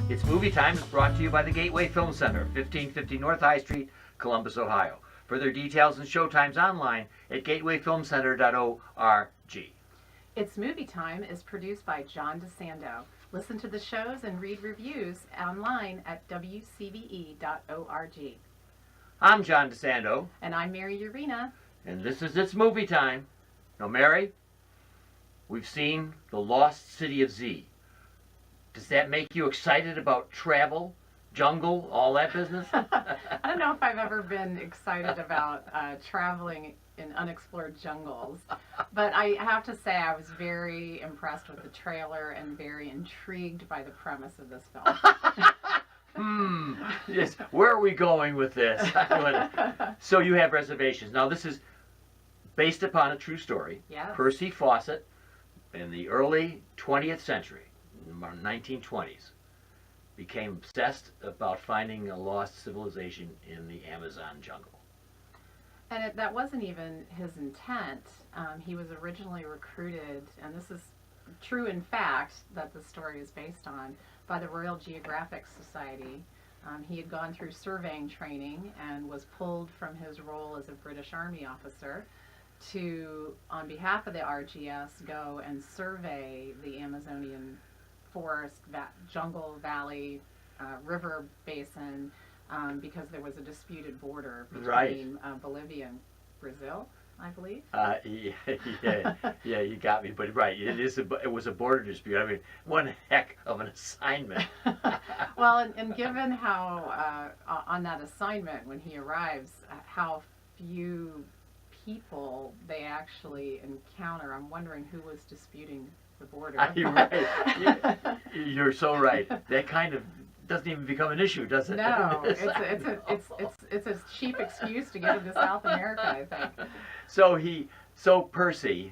It's Movie Time is brought to you by the Gateway Film Center, 1550 North High Street, Columbus, Ohio. Further details and showtimes online at gatewayfilmcenter.org. It's Movie Time is produced by John DeSando. Listen to the shows and read reviews online at WCBE.org. I'm John DeSando. And I'm Mary Yerina. And this is It's Movie Time. Now, Mary, we've seen The Lost City of Z. Does that make you excited about travel, jungle, all that business? I don't know if I've ever been excited about traveling in unexplored jungles, but I have to say I was very impressed with the trailer and very intrigued by the premise of this film. Yes, where are we going with this? So you have reservations. Now, this is based upon a true story. Yes. Percy Fawcett in the early 20th century, 1920s, became obsessed about finding a lost civilization in the Amazon jungle. And that wasn't even his intent. He was originally recruited, and this is true in fact that the story is based on, by the Royal Geographic Society. He had gone through surveying training and was pulled from his role as a British Army officer to, on behalf of the RGS, go and survey the Amazonian forest, jungle, valley, river basin, because there was a disputed border between Bolivia and Brazil, I believe. Yeah, you got me. But right, it was a border dispute. I mean, one heck of an assignment. Well, and given how on that assignment when he arrives, how few people they actually encounter, I'm wondering who was disputing the border. You're right. You're so right. That kind of doesn't even become an issue, does it? No, it's a cheap excuse to get into South America, I think. So Percy,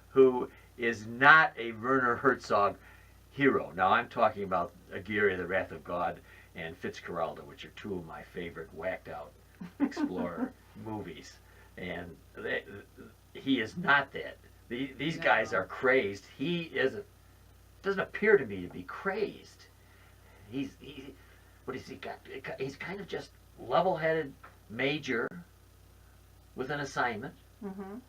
who is not a Werner Herzog hero. Now I'm talking about Aguirre, The Wrath of God, and Fitzcarraldo, which are two of my favorite whacked out explorer movies. And he is not that. These guys are crazed. He doesn't appear to me to be crazed. What has he got? He's kind of just level-headed major with an assignment. Mm-hmm.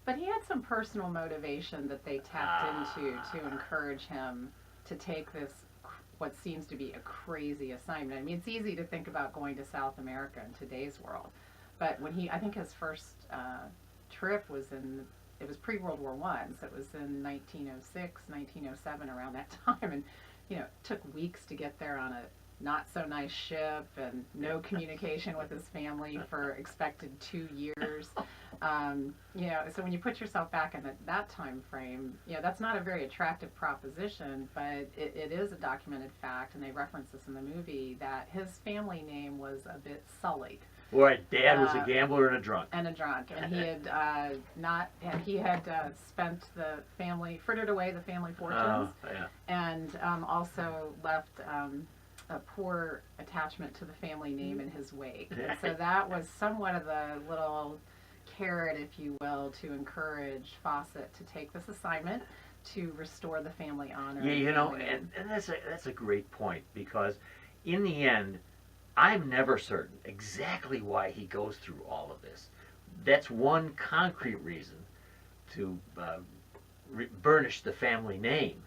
But he had some personal motivation that they tapped into to encourage him to take this, what seems to be a crazy assignment. I mean, it's easy to think about going to South America in today's world, but when I think his first trip was it was pre-World War I, so it was in 1906, 1907, around that time, and it took weeks to get there on a not-so-nice ship and no communication with his family for expected 2 years. So when you put yourself back in that time frame, that's not a very attractive proposition, but it is a documented fact, and they reference this in the movie, that his family name was a bit sullied. Boy, Dad was a gambler and a drunk. And he had frittered away the family fortunes, and also left a poor attachment to the family name in his wake. And so that was somewhat of the little carrot, if you will, to encourage Fawcett to take this assignment to restore the family honor. Yeah, and that's a great point, because in the end, I'm never certain exactly why he goes through all of this. That's one concrete reason to burnish the family name.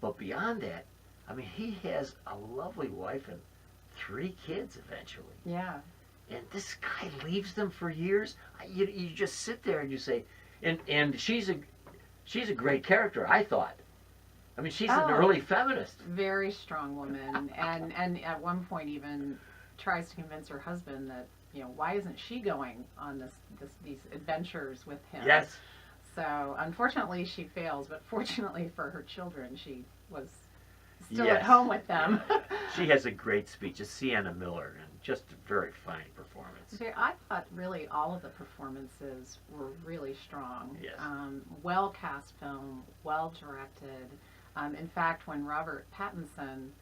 But beyond that, I mean, he has a lovely wife and 3 kids eventually. Yeah. And this guy leaves them for years. You just sit there and you say, and she's a great character, I thought. I mean, she's an early feminist. Very strong woman, and at one point even tries to convince her husband that, why isn't she going on these adventures with him? Yes. So unfortunately she fails, but fortunately for her children, she was still at home with them. She has a great speech. It's Sienna Miller, and just a very fine performance. I thought really all of the performances were really strong. Yes. Well cast film, well directed. In fact, when Robert Pattinson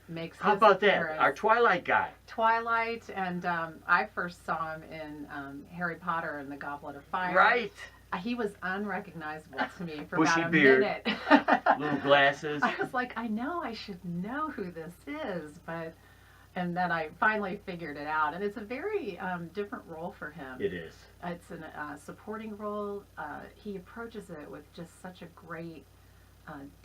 makes How about appearance, that? Our Twilight guy. Twilight, and I first saw him in Harry Potter and the Goblet of Fire. Right. he was unrecognizable to me for Bushy about a beard, minute. little glasses. I was like, I know I should know who this is, but and then I finally figured it out. And it's a very different role for him. It is. It's a supporting role. He approaches it with just such a great,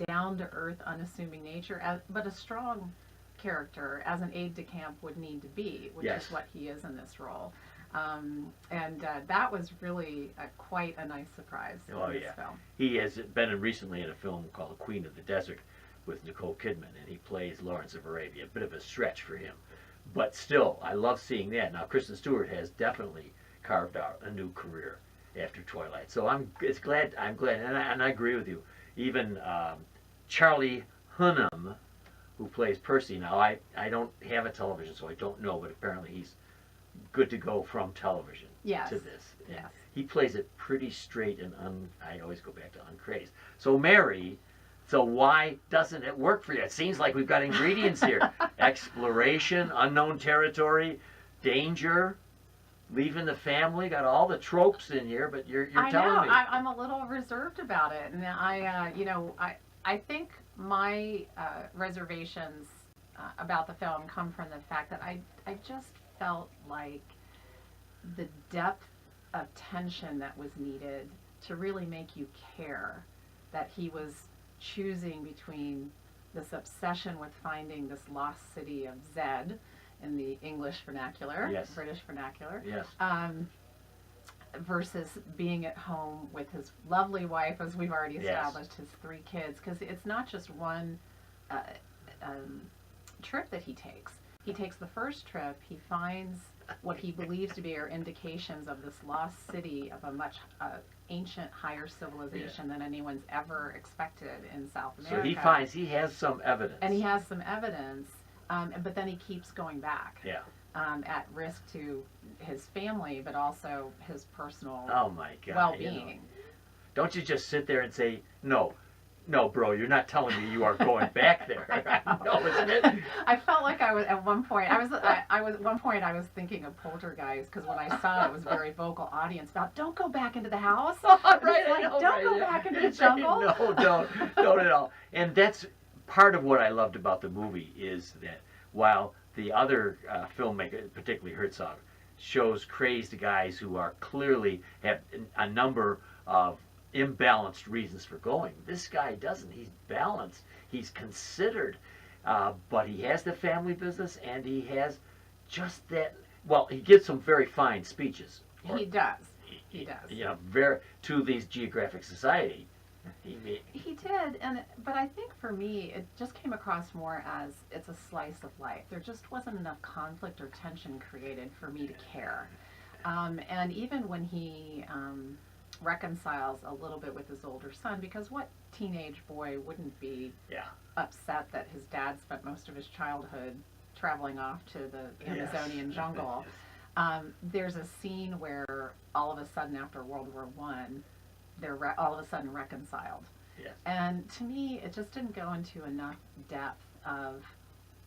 down-to-earth, unassuming nature, but a strong character, as an aide-de-camp would need to be, which Yes. is what he is in this role. And that was really quite a nice surprise Oh, in this yeah. film. He has been recently in a film called Queen of the Desert with Nicole Kidman, and he plays Lawrence of Arabia. A bit of a stretch for him. But still, I love seeing that. Now, Kristen Stewart has definitely carved out a new career after Twilight. So I'm glad, and I agree with you. Even Charlie Hunnam, who plays Percy. Now, I don't have a television, so I don't know, but apparently he's good to go from television Yes. to this. And Yes. he plays it pretty straight and I always go back to uncrazed. So Mary, so why doesn't it work for you? It seems like we've got ingredients here. Exploration, unknown territory, danger, leaving the family, got all the tropes in here, but you're I telling know. me. I'm a little reserved about it, and I think my reservations about the film come from the fact that I just felt like the depth of tension that was needed to really make you care that he was choosing between this obsession with finding this lost city of Zed in the English vernacular, Yes. British vernacular, Yes. versus being at home with his lovely wife, as we've already Yes. established, his 3 kids, because it's not just one trip that he takes. He takes the first trip, he finds what he believes to be are indications of this lost city of a much ancient, higher civilization than anyone's ever expected in South America. So he finds he has some evidence. And he has some evidence, but then he keeps going back. Yeah. At risk to his family, but also his personal Oh my God. well-being. Don't you just sit there and say, no, bro, you're not telling me you are going back there. No, isn't it? I felt like I was at one point. I was thinking of Poltergeist, because when I saw it was a very vocal audience about don't go back into the house. Right, It's like, I know, don't right, go yeah. back into the jungle. No, don't at all. And that's part of what I loved about the movie is that while the other filmmaker, particularly Herzog, shows crazed guys who are clearly have a number of imbalanced reasons for going. This guy doesn't. He's balanced. He's considered. But he has the family business and he has just that. Well, he gives some very fine speeches. He does. He does. You know, very to these geographic society. He did, but I think for me, it just came across more as it's a slice of life. There just wasn't enough conflict or tension created for me to care. And even when he reconciles a little bit with his older son, because what teenage boy wouldn't be upset that his dad spent most of his childhood traveling off to the Amazonian jungle? There's a scene where all of a sudden after World War I, they're all of a sudden reconciled. Yes. And to me, it just didn't go into enough depth of,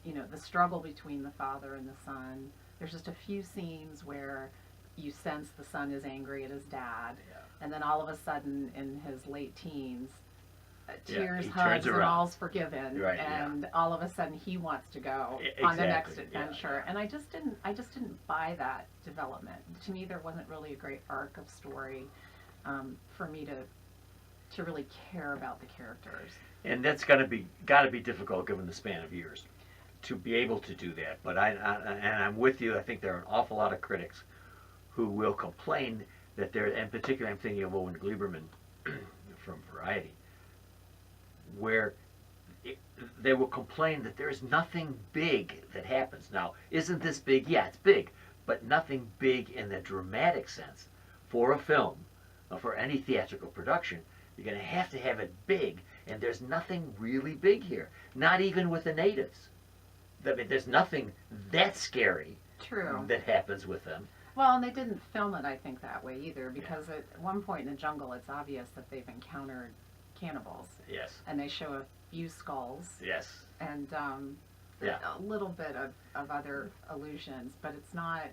the struggle between the father and the son. There's just a few scenes where you sense the son is angry at his dad, and then all of a sudden in his late teens, tears, hugs, and all's forgiven, and all of a sudden he wants to go on the next adventure. And I just didn't buy that development. To me, there wasn't really a great arc of story for me to really care about the characters. And that's got to be difficult given the span of years to be able to do that. But I'm with you. I think there are an awful lot of critics who will complain that there, and particularly I'm thinking of Owen Gleiberman from Variety, where they will complain that there's nothing big that happens. Now, isn't this big? Yeah, it's big, but nothing big in the dramatic sense. For a film, or for any theatrical production, you're going to have it big, and there's nothing really big here. Not even with the natives. I mean, there's nothing that scary that happens with them. Well, and they didn't film it, I think, that way either, because at one point in the jungle, it's obvious that they've encountered cannibals. Yes. And they show a few skulls. Yes. And a little bit of other allusions, but it's not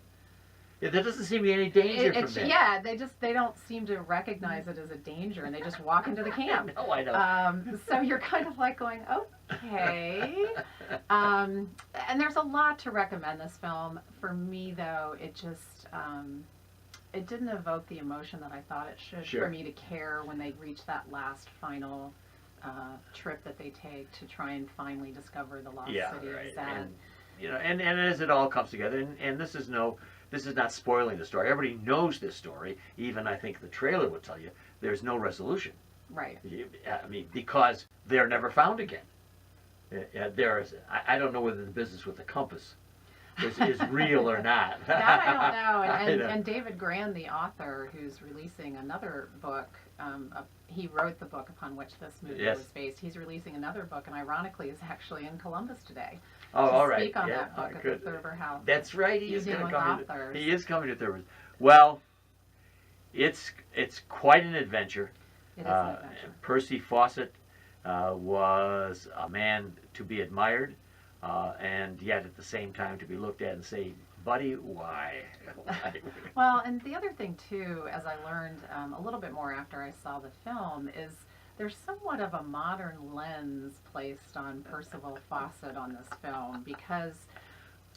Yeah, there doesn't seem to be any danger from that. Yeah, they don't seem to recognize it as a danger, and they just walk into the camp. No, I know. So you're kind of like going, okay. And there's a lot to recommend this film. For me, though, it just it didn't evoke the emotion that I thought it should Sure. for me to care when they reach that last final trip that they take to try and finally discover the lost city of Zed. And, you know, and as it all comes together, and this is not spoiling the story. Everybody knows this story. Even I think the trailer would tell you there's no resolution. Right. I mean, because they're never found again. I don't know whether the business with the compass is real or not. That I don't know. I And David Grann, the author, who's releasing another book, he wrote the book upon which this movie was based. He's releasing another book, and ironically is actually in Columbus today. Oh, to all right. speak on Yeah, that book at good. the Thurber House. That's right. He is Evening going with to come. Authors. He is coming to Thurber's. Well, it's quite an adventure. It is an adventure. Percy Fawcett was a man to be admired, and yet at the same time to be looked at and say, buddy, why? Well, and the other thing, too, as I learned a little bit more after I saw the film, is there's somewhat of a modern lens placed on Percival Fawcett on this film because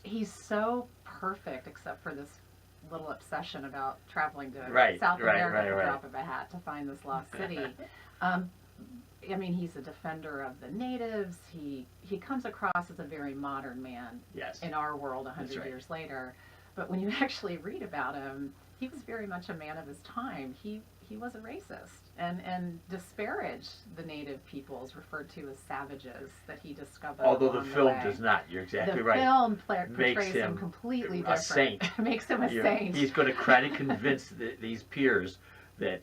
he's so perfect, except for this little obsession about traveling to South America at the drop of a hat to find this lost city. I mean, he's a defender of the natives. He comes across as a very modern man in our world 100 years later. But when you actually read about him, he was very much a man of his time. He was a racist and disparaged the native peoples, referred to as savages, that he discovered. Although the film does not. You're exactly right. The film portrays him completely different. A saint. Makes him a saint. He's going to try to convince these peers that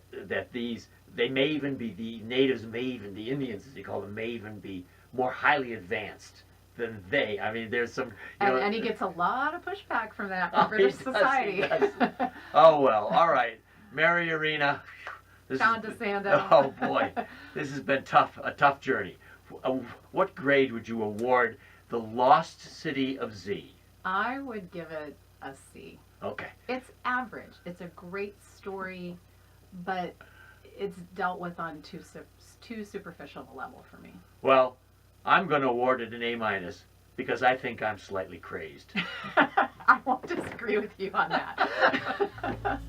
they may even be, the natives may even, the Indians as he called them, may even be more highly advanced than they. I mean, there's some... And he gets a lot of pushback from that from British society. He does. Oh, well, all right. Mary Yerina. John DeSando. Oh, boy. This has been a tough journey. What grade would you award The Lost City of Z? I would give it a C. Okay. It's average. It's a great story, but it's dealt with on too superficial of a level for me. Well, I'm going to award it an A- because I think I'm slightly crazed. I won't disagree with you on that.